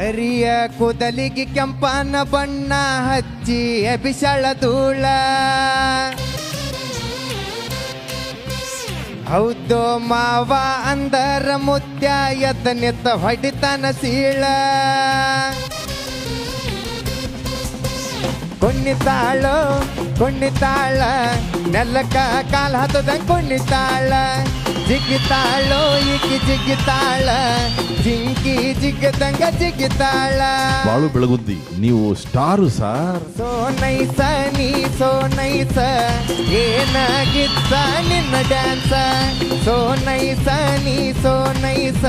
ಕರಿಯ ಕೂದಲಿಗೆ ಕೆಂಪನ ಬಣ್ಣ ಹಚ್ಚಿ ಬಿಸಳ ಧೂಳ ಹೌದು ಮಾವ ಅಂದರ ಮುತ್ಯ ಎತ್ತ ಹೊಡಿತನ ಸೀಳ ಕುಣ್ಣಿತಾಳ ನೆಲ್ಲಕ್ಕ ಕಾಲ ಹತ್ತದಂಗ ಕುಣ್ಣಿತಾಳ ಜಿಗಿತಾಳೋ ಈಕಿ ಜಿಗಿತಾಳ ಜಿಂಕಿ ಜಿಗ್ಗದಂಗ ಜಿಗಿತಾಳ. ಬಾಳು ಬೆಳಗುಂದಿ ನೀವು ಸ್ಟಾರು ಸಾರ್. ಸೋನೈಸ ನೀ ಸೋನೈಸ ಏನಾಗಿತ್ತ ನಿನ್ನ ಡ್ಯಾನ್ಸ ಸೋನೈಸ ನೀ ಸೋನೈಸ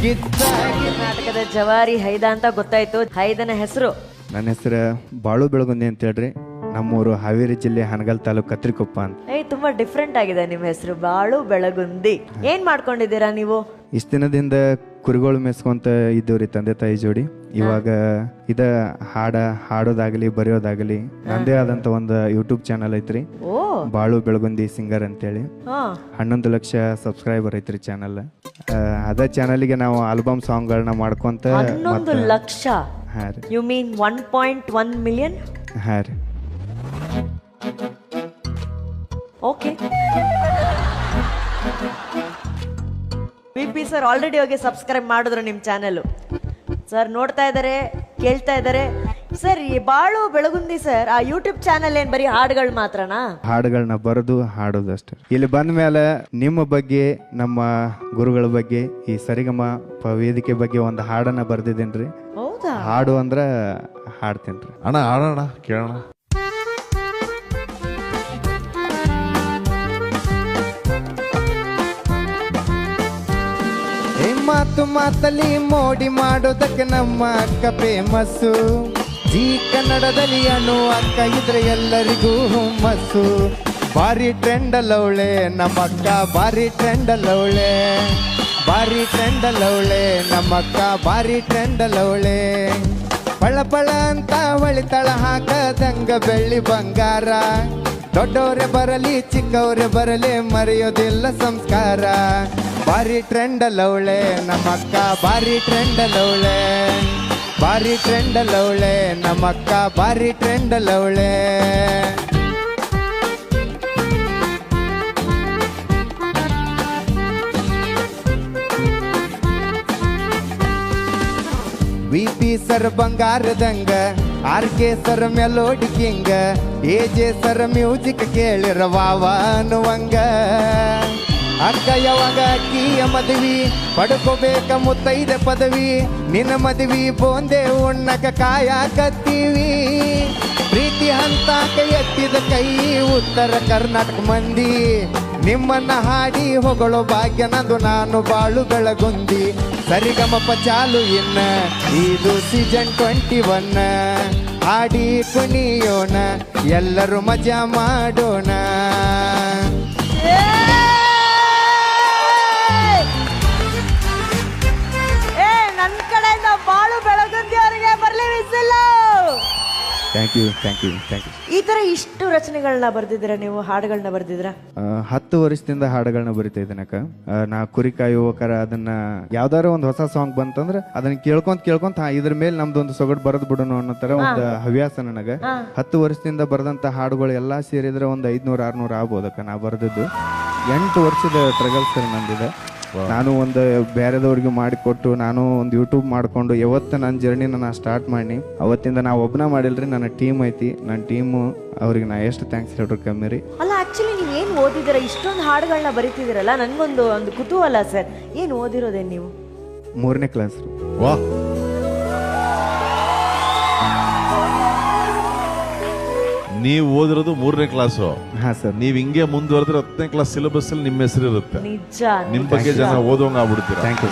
ಗಿತ್ತ. ಕರ್ನಾಟಕದ ಜವಾರಿ ಹೈದ ಅಂತ ಗೊತ್ತಾಯ್ತು. ಹೈದನ ಹೆಸರು? ನನ್ನ ಹೆಸರು ಬಾಳು ಬೆಳಗುಂದಿ ಅಂತ ಹೇಳ್ರಿ. ನಮ್ಮೂರು ಹಾವೇರಿ ಜಿಲ್ಲೆ ಹನಗಲ್ ತಾಲೂಕು ಕತ್ರಿಕೊಪ್ಪ ಅಂತ. ತುಂಬಾ ಡಿಫ್ರೆಂಟ್ ಆಗಿದೆ ನಿಮ್ಮ ಹೆಸರು, ಬಾಳು ಬೆಳಗುಂದಿ. ಏನ್ ಮಾಡ್ಕೊಂಡಿದ್ದೀರಾ ನೀವು? ಇಷ್ಟ ದಿನದಿಂದ ಕುರಿಗಳು ಮೆಸ್ಕೊಂತ ಇದ್ದವ್ರಿ ತಂದೆ ತಾಯಿ ಜೋಡಿ. ಇವಾಗ ಹಾಡೋದಾಗಲಿ ಬರೆಯೋದಾಗಲಿ ನಂದೇ ಆದಂತ ಒಂದು ಯೂಟ್ಯೂಬ್ ಚಾನಲ್ ಐತ್ರಿ, ಬಾಳು ಬೆಳಗುಂದಿ ಸಿಂಗರ್ ಅಂತೇಳಿ. 11 ಲಕ್ಷ ಸಬ್ಸ್ಕ್ರೈಬರ್ ಐತ್ರಿ ಚಾನಲ್. ಅದ ಚಾನಲ್ಗೆ ನಾವು ಆಲ್ಬಮ್ ಸಾಂಗ್ಗಳನ್ನ ಮಾಡ್ಕೊಂತ. 11 ಲಕ್ಷ? You mean 1.1 million? ಹಾ ರೀ. ಓಕೆ. VP ಸರ್ ಆಲ್ರೆಡಿ ಹೋಗಿ ಸಬ್ಸ್ಕ್ರೈಬ್ ಮಾಡಿದ್ರು ನಿಮ್ಮ ಚಾನೆಲ್. ಸರ್ ನೋಡ್ತಾ ಇದ್ದಾರೆ, ಕೇಳ್ತಾ ಇದ್ದಾರೆ. ಸರ್ ಈ ಬಾಳು ಬೆಳಗುಂದಿ ಸರ್ ಆ ಯೂಟ್ಯೂಬ್ ಚಾನೆಲ್ ಏನ್ ಬರೀ ಹಾಡುಗಳು ಮಾತ್ರನಾ? ಹಾಡುಗಳನ್ನ ಬರೆದು ಹಾಡೋದು ಅಷ್ಟೇ. ಇಲ್ಲಿ ಬಂದ ಮೇಲೆ ನಿಮ್ಮ ಬಗ್ಗೆ, ನಮ್ಮ ಗುರುಗಳ ಬಗ್ಗೆ, ಈ ಸರಿಗಮ ವೇದಿಕೆ ಬಗ್ಗೆ ಒಂದು ಹಾಡನ್ನ ಬರ್ದಿದ್ದೇನ್ರಿ. ಹೌದಾ? ಹಾಡು ಅಂದ್ರ ಹಾಡ್ತೇನ್ರಿ. ಅಣ್ಣ ಹಾಡೋಣ ಕೇಳೋಣ. ಮಾತು ಮಾತಲ್ಲಿ ಮೋಡಿ ಮಾಡೋದಕ್ಕೆ ನಮ್ಮ ಅಕ್ಕ ಫೇಮಸ್ಸು. ಜೀ ಕನ್ನಡದಲ್ಲಿ ಅಣು ಅಕ್ಕ ಇದ್ರೆ ಎಲ್ಲರಿಗೂ ಹುಮ್ಮಸ್ಸು. ಭಾರಿ ಟ್ರೆಂಡ್ ಅಲ್ಲವಳೆ ನಮ್ಮಕ್ಕ, ಭಾರಿ ಟ್ರೆಂಡ್ ಅಲ್ಲವಳೆ, ಭಾರಿ ಟ್ರೆಂಡ್ ಅಲ್ಲವಳೆ ನಮ್ಮಕ್ಕ, ಭಾರಿ ಟ್ರೆಂಡ್ ಅಲ್ಲವಳೆ. ಪಳ ಪಳ ಅಂತ ಹೊಳಿತಳ ಹಾಕದಂಗ ಬೆಳ್ಳಿ ಬಂಗಾರ. ದೊಡ್ಡವರೇ ಬರಲಿ ಚಿಕ್ಕವರೇ ಬರಲಿ ಮರೆಯೋದಿಲ್ಲ ಸಂಸ್ಕಾರ. ಭಾರಿ ಟ್ರೆಂಡ್ ಅಲ್ಲವಳೆ ನಮ್ಮಕ್ಕ, ಭಾರಿ ಟ್ರೆಂಡ್ ಅಲ್ಲವಳೆ, ಭಾರಿ ಟ್ರೆಂಡ್ ಅಲ್ಲವಳೆ ನಮ್ಮಕ್ಕ, ಭಾರಿ ಟ್ರೆಂಡ್ ಅಲ್ಲವಳೆ. VP ಸರ್ ಬಂಗಾರದಂಗ, RK ಸರ್ ಮೆಲೋಡಿ ಕಿಂಗ, AJ ಸರ್ ಮ್ಯೂಸಿಕ್ ಕೇಳಿರವಾವ ಅನ್ನುವಂಗ. ಅಕ್ಕ ಯಾವಾಗ ಅಕ್ಕಿಯ ಮದುವೆ ಪಡ್ಕೋಬೇಕ ಮುತ್ತೈದೆ ಪದವಿ. ನಿನ್ನ ಮದುವೆ ಬೋಂದೆ ಉಣ್ಣಕ ಕಾಯಕತ್ತೀವಿ. ಪ್ರೀತಿ ಹಂತಾಕ ಎತ್ತಿದ ಕೈ ಉತ್ತರ ಕರ್ನಾಟಕ ಮಂದಿ. ನಿಮ್ಮನ್ನ ಹಾಡಿ ಹೊಗಳೋ ಭಾಗ್ಯ ನಂದು, ನಾನು ಬಾಳು ಬೆಳಗುಂದಿ. ಸರಿಗಮಪ ಚಾಲು ಇನ್ನ ಇದು ಸೀಸನ್ 21. ಹಾಡಿ ಕುಣಿಯೋಣ ಎಲ್ಲರೂ ಮಜಾ ಮಾಡೋಣ. ಬಾಳು ಬೆಳಗುಂದಿ ಅವರಿಗೆ ಬರಲಿ whistle. Thank you, thank you, thank you. ಈ ತರ ಇಷ್ಟು ರಚನೆಗಳನ್ನ ಬರ್ದಿದ್ದೀರಾ ನೀವು, ಹಾಡುಗಳನ್ನ ಬರ್ದಿದ್ದೀರಾ? 10 ವರ್ಷದಿಂದ ಹಾಡುಗಳನ್ನ ಬರಿತಾ ಇದ್ದೀನಕ್ಕ. ನಾ ಕುರಿ ಕಾಯುವಕರ ಅದನ್ನ ಯಾವ್ದಾರ ಒಂದು ಹೊಸ ಸಾಂಗ್ ಬಂತಂದ್ರೆ ಅದನ್ನ ಕೇಳ್ಕೊಂತ ಇದ್ರ ಮೇಲೆ ನಮ್ದು ಒಂದು ಸೊಗಡು ಬರದ್ ಬಿಡೋಣ ಅನ್ನೋ ತರ ಒಂದು ಹವ್ಯಾಸ ನನಗ. 10 ವರ್ಷದಿಂದ ಬರೆದಂತ ಹಾಡುಗಳು ಎಲ್ಲಾ ಸೇರಿದ್ರೆ ಒಂದು 500-600 ಆಗ್ಬೋದಕ್ಕ ನಾ ಬರೆದದ್ದು. 8 ವರ್ಷದ ಟ್ರಗಲ್ಸ್ ನಂದಿದೆ. ನಾನು ಒಂದು ಬೇರೆದವ್ರಿಗೆ ಮಾಡಿಕೊಟ್ಟು ನಾನು ಒಂದು ಯೂಟ್ಯೂಬ್ ಮಾಡ್ಕೊಂಡು ಯಾವತ್ತು ನನ್ನ ಜರ್ನಿನ ನಾ ಸ್ಟಾರ್ಟ್ ಮಾಡಿ ಅವತ್ತಿಂದ ನಾ ಒಬ್ಬನ ಮಾಡಿಲ್ರಿ, ನನ್ನ ಟೀಮ್ ಐತಿ. ನನ್ನ ಟೀಮು ಅವ್ರಿಗೆ ನಾ ಎಷ್ಟು ಥ್ಯಾಂಕ್ಸ್ ಹೇಳ್ರಿ ಕಮ್ಮಿ ರೀ. ಅಲ್ಲ ಆಕ್ಚುಲಿ ನೀವು ಏನು ಓದಿದ್ದೀರಾ? ಇಷ್ಟೊಂದು ಹಾಡುಗಳನ್ನ ಬರೀತಿದ್ದೀರಲ್ಲ, ನನಗೊಂದು ಕುತೂಹಲ ಸರ್. ಏನು ಓದಿರೋದೇನು ನೀವು? 3ನೇ ಕ್ಲಾಸ್. ವಾ, ನೀವು ಓದಿರೋದು 3ನೇ ಕ್ಲಾಸು? ಹಾ ಸರ್. ನೀವ್ ಹಿಂಗೆ ಮುಂದುವರೆದ್ರೆ 10ನೇ ಕ್ಲಾಸ್ ಸಿಲೆಬಸ್ ಅಲ್ಲಿ ನಿಮ್ಮ ಹೆಸರು ಇರುತ್ತೆ. ನಿಜ. ನಿಮ್ ಬಗ್ಗೆ ಜನ ಓದೋಂಗ ಆಗ್ಬಿಡ್ತೀರಾ. Thank you.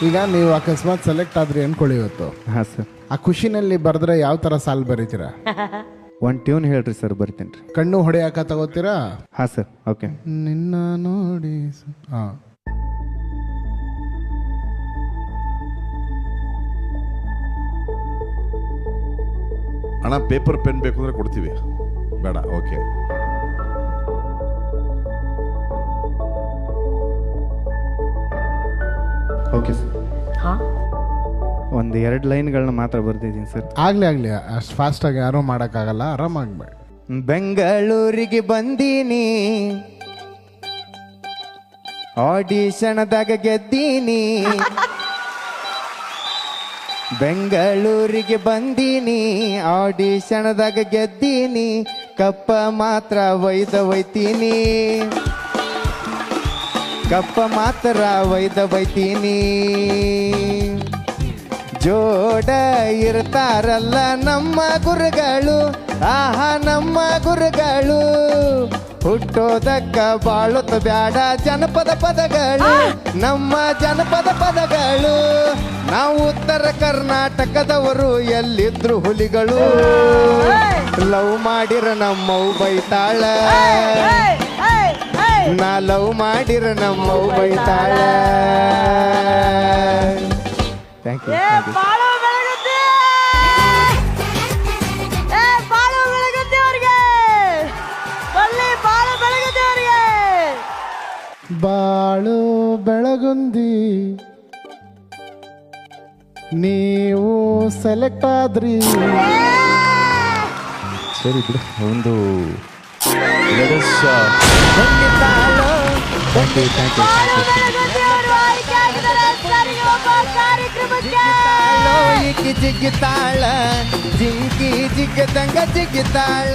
ಈಗ ನೀವು ಅಕಸ್ಮಾತ್ ಸೆಲೆಕ್ಟ್ ಆದ್ರಿ ಅನ್ಕೊಳ್ಳಿ ಇವತ್ತು. ಹಾ ಸರ್. ಆ ಖುಷಿನಲ್ಲಿ ಬರೆದ್ರೆ ಯಾವ ತರ ಸಾಲ್ ಬರೀತೀರಾ? ಒಂದು ಟ್ಯೂನ್ ಹೇಳ್ರಿ ಸರ್, ಬರ್ತೀನಿ. ಕಣ್ಣು ಹೊಡೆಯಾಕ ತಗೋತೀರಾ? ಹಾ ಸರ್. ಓಕೆ. ನಿನ್ನ ನೋಡಿ. ಹಾ, ಅಣ್ಣ ಪೇಪರ್ ಪೆನ್ ಬೇಕು ಅಂದ್ರೆ ಕೊಡ್ತೀವಿ. ಬೇಡ? ಓಕೆ. Okay sir. ಹಾ ಒಂದು 2 ಲೈನ್ಗಳನ್ನ ಮಾತ್ರ ಬರ್ತಿದ್ದೀನಿ ಸರ್. ಆಗ್ಲಿ ಅಷ್ಟು ಫಾಸ್ಟಾಗಿ ಯಾರೂ ಮಾಡೋಕ್ಕಾಗಲ್ಲ, ಆರಾಮಾಗ್ಬೇಡಿ. ಬೆಂಗಳೂರಿಗೆ ಬಂದೀನಿ, ಆಡಿಷನ್ದಾಗ ಗೆದ್ದೀನಿ. ಬೆಂಗಳೂರಿಗೆ ಬಂದೀನಿ, ಆಡಿಷನ್ದಾಗ ಗೆದ್ದೀನಿ. ಕಪ್ಪ ಮಾತ್ರ ಒಯ್ತೀನಿ, ಕಪ್ಪ ಮಾತ್ರ ಒಯ್ತೀನಿ. ಜೋಡ ಇರ್ತಾರಲ್ಲ ನಮ್ಮ ಗುರುಗಳು, ಆಹಾ ನಮ್ಮ ಗುರುಗಳು. ಹುಟ್ಟೋದಕ್ಕ ಬಾಳುತ್ತ ಬ್ಯಾಡ ಜನಪದ ಪದಗಳು, ನಮ್ಮ ಜನಪದ ಪದಗಳು. ನಾವು ಉತ್ತರ ಕರ್ನಾಟಕದವರು, ಎಲ್ಲಿದ್ರು ಹುಲಿಗಳು. ಲವ್ ಮಾಡಿರ ನಮ್ಮವು ಬೈತಾಳ, ನಾ ಲವ್ ಮಾಡಿರ ನಮ್ಮವು ಬೈತಾಳ. Thank you. ಬಾಳು ಬೆಳಗುತ್ತಿ, ಬಾಳು ಬೆಳಗುತ್ತಿ ಅವ್ರಿಗೆ ಬಲ್ಲಿ, ಬಾಳು ಬೆಳಗುತ್ತಿ ಅವ್ರಿಗೆ. ಬಾಳು ಬೆಳಗುಂದಿ ನೀವು ಸೆಲೆಕ್ಟ್ ಆದ್ರಿ. ಸರಿ ಬಿಡು, ಒಂದು ಬಾಳು ಬೆಳಗುತ್ತಿ ಅವರು ಆಯ್ಕೆ ಆಗಿದ್ದಾರೆ ಸರ್ ಈ ಒಬ್ಬ ಕಾರ್ಯಕ್ರಮಕ್ಕೆ. ಜಿಗ್ಗಿ ಜಿಗ್ಗಿ ತಾಳ, ಜಿಂಕಿ ಜಿಗ್ಗದಂಗ ಜಿಗ್ಗಿ ತಾಳ.